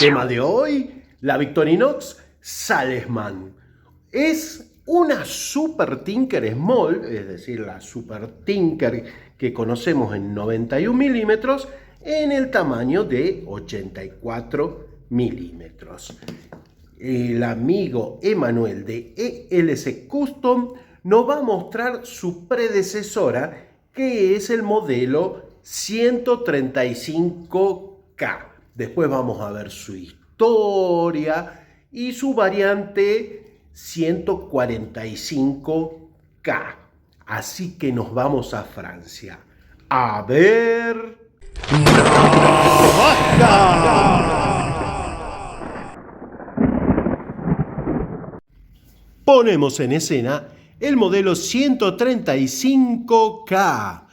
Tema de hoy, la Victorinox Salesman. Es una Super Tinker Small, es decir, la Super Tinker que conocemos en 91 milímetros, en el tamaño de 84 milímetros. El amigo Emanuel de ELC Custom nos va a mostrar su predecesora, que es el modelo 135K. Después vamos a ver su historia y su variante 145K. Así que nos vamos a Francia. A ver... Ponemos en escena el modelo 135K.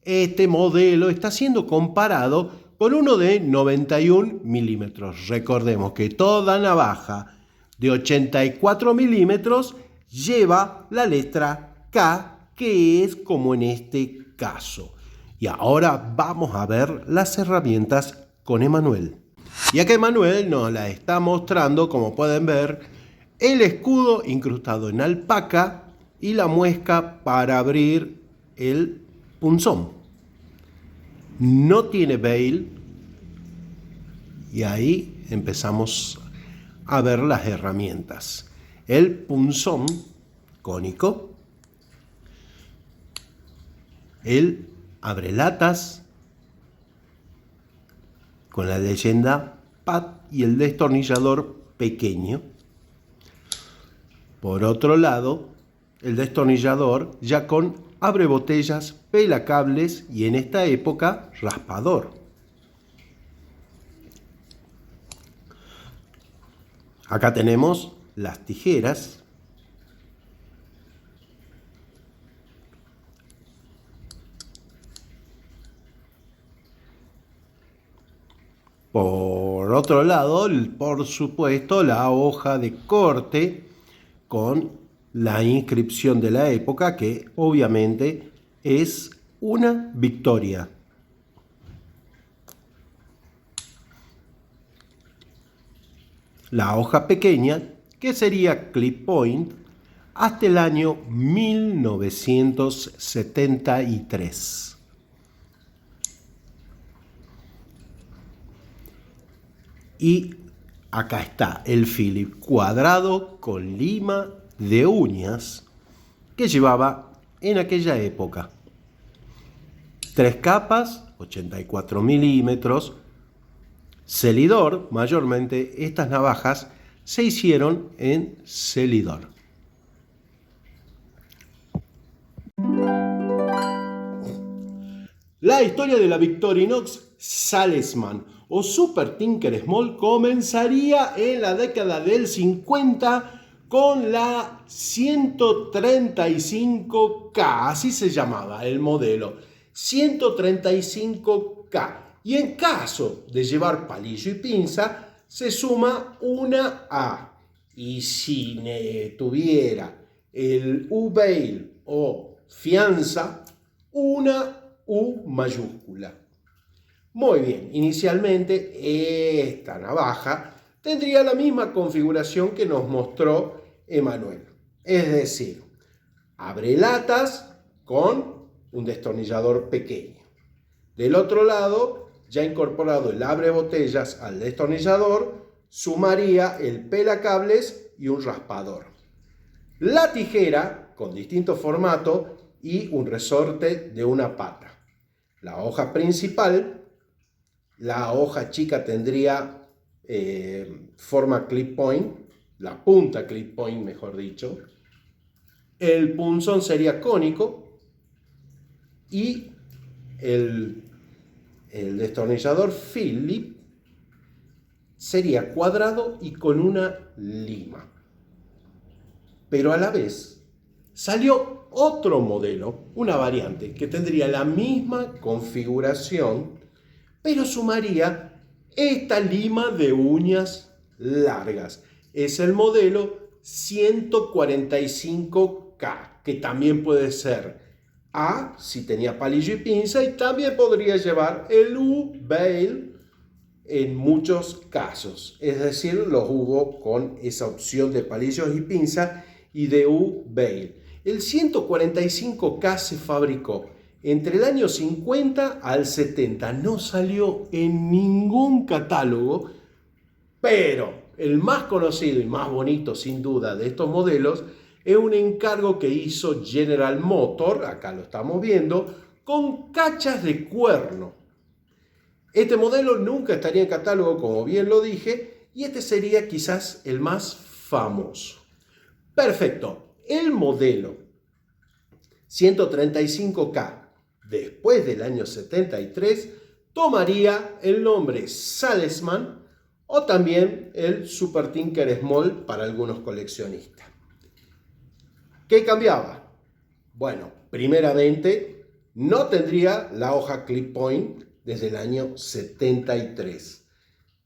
Este modelo está siendo comparado con uno de 91 milímetros. Recordemos que toda navaja de 84 milímetros lleva la letra K, que es como en este caso. Y ahora vamos a ver las herramientas con Emanuel. Y acá Emanuel nos la está mostrando, como pueden ver, el escudo incrustado en alpaca y la muesca para abrir el punzón. No tiene bail y ahí empezamos a ver las herramientas. El punzón cónico, el abrelatas con la leyenda PAT y el destornillador pequeño. Por otro lado, el destornillador ya con abrebotellas, pelacables y en esta época raspador. Acá tenemos las tijeras. Por otro lado, por supuesto, la hoja de corte con la inscripción de la época, que obviamente es una victoria. La hoja pequeña, que sería clip point, hasta el año 1973. Y acá está el Philip cuadrado con lima de uñas que llevaba en aquella época. 3 capas, 84 milímetros. Celidor, mayormente estas navajas se hicieron en celidor. La historia de la Victorinox Salesman o Super Tinker Small comenzaría en la década del 50 con la 135K, así se llamaba el modelo, 135K. Y en caso de llevar palillo y pinza, se suma una A. Y si tuviera el U-bail o fianza, una U mayúscula. Muy bien, inicialmente esta navaja tendría la misma configuración que nos mostró Emanuel. Es decir, abrelatas con un destornillador pequeño. Del otro lado, ya incorporado el abrebotellas al destornillador, sumaría el pelacables y un raspador. La tijera con distinto formato y un resorte de una pata. La hoja principal, la hoja chica tendría forma clip point, la punta clip point mejor dicho. El punzón sería cónico y el destornillador Philip sería cuadrado y con una lima. Pero a la vez salió otro modelo, una variante, que tendría la misma configuración, pero sumaría esta lima de uñas largas. Es el modelo 145K, que también puede ser A, si tenía palillo y pinza, y también podría llevar el U-bail en muchos casos, es decir, los hubo con esa opción de palillos y pinza y de U-Bail. El 145K se fabricó entre el año 50 al 70, no salió en ningún catálogo, pero el más conocido y más bonito sin duda de estos modelos es un encargo que hizo General Motors, acá lo estamos viendo, con cachas de cuerno. Este modelo nunca estaría en catálogo, como bien lo dije, y este sería quizás el más famoso. Perfecto, el modelo 135K después del año 73 tomaría el nombre Salesman o también el Super Tinker Small para algunos coleccionistas. ¿Qué cambiaba? Bueno, primeramente no tendría la hoja clip point desde el año 73.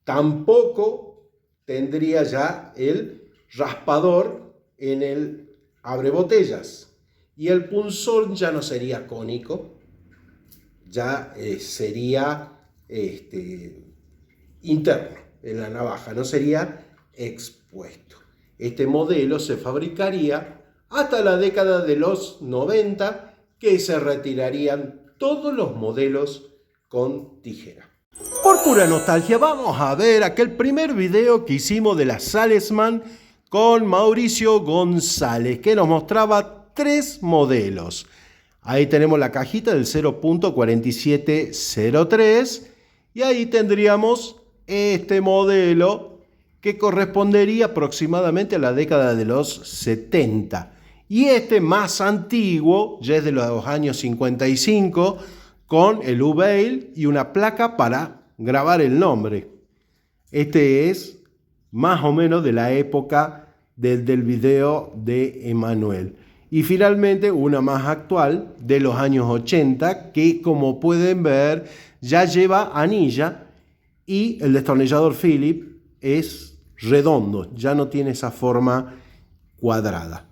Tampoco tendría ya el raspador en el abrebotellas. Y el punzón ya no sería cónico, ya sería interno en la navaja, no sería expuesto. Este modelo se fabricaría hasta la década de los 90, que se retirarían todos los modelos con tijera. Por pura nostalgia, vamos a ver aquel primer video que hicimos de la Salesman con Mauricio González, que nos mostraba 3 modelos. Ahí tenemos la cajita del 0.4703 y ahí tendríamos este modelo que correspondería aproximadamente a la década de los 70. Y este más antiguo, ya es de los años 55, con el U-Bail y una placa para grabar el nombre. Este es más o menos de la época del video de Emanuel. Y finalmente una más actual de los años 80 que, como pueden ver, ya lleva anilla y el destornillador Phillips es redondo, ya no tiene esa forma cuadrada.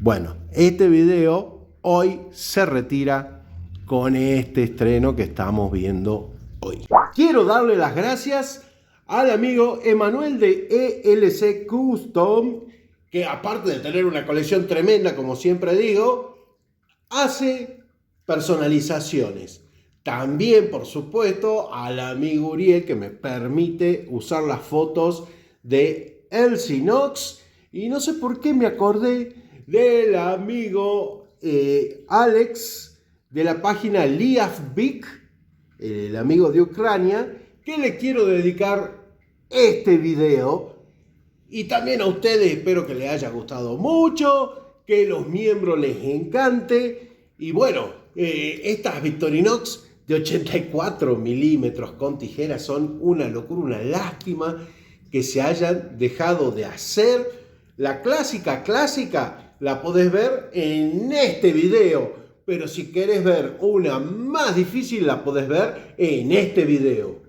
Bueno, este video hoy se retira con este estreno que estamos viendo hoy. Quiero darle las gracias al amigo Emanuel de ELC Custom, que aparte de tener una colección tremenda, como siempre digo, hace personalizaciones. También, por supuesto, al amigo Uriel, que me permite usar las fotos de Elsie Knox. Y no sé por qué me acordé del amigo Alex de la página Liavbik, el amigo de Ucrania, que le quiero dedicar este video. Y también a ustedes espero que les haya gustado mucho, que los miembros les encante. Y bueno, estas Victorinox de 84 milímetros con tijeras son una locura, una lástima que se hayan dejado de hacer. La clásica la podés ver en este video, pero si querés ver una más difícil la podés ver en este video.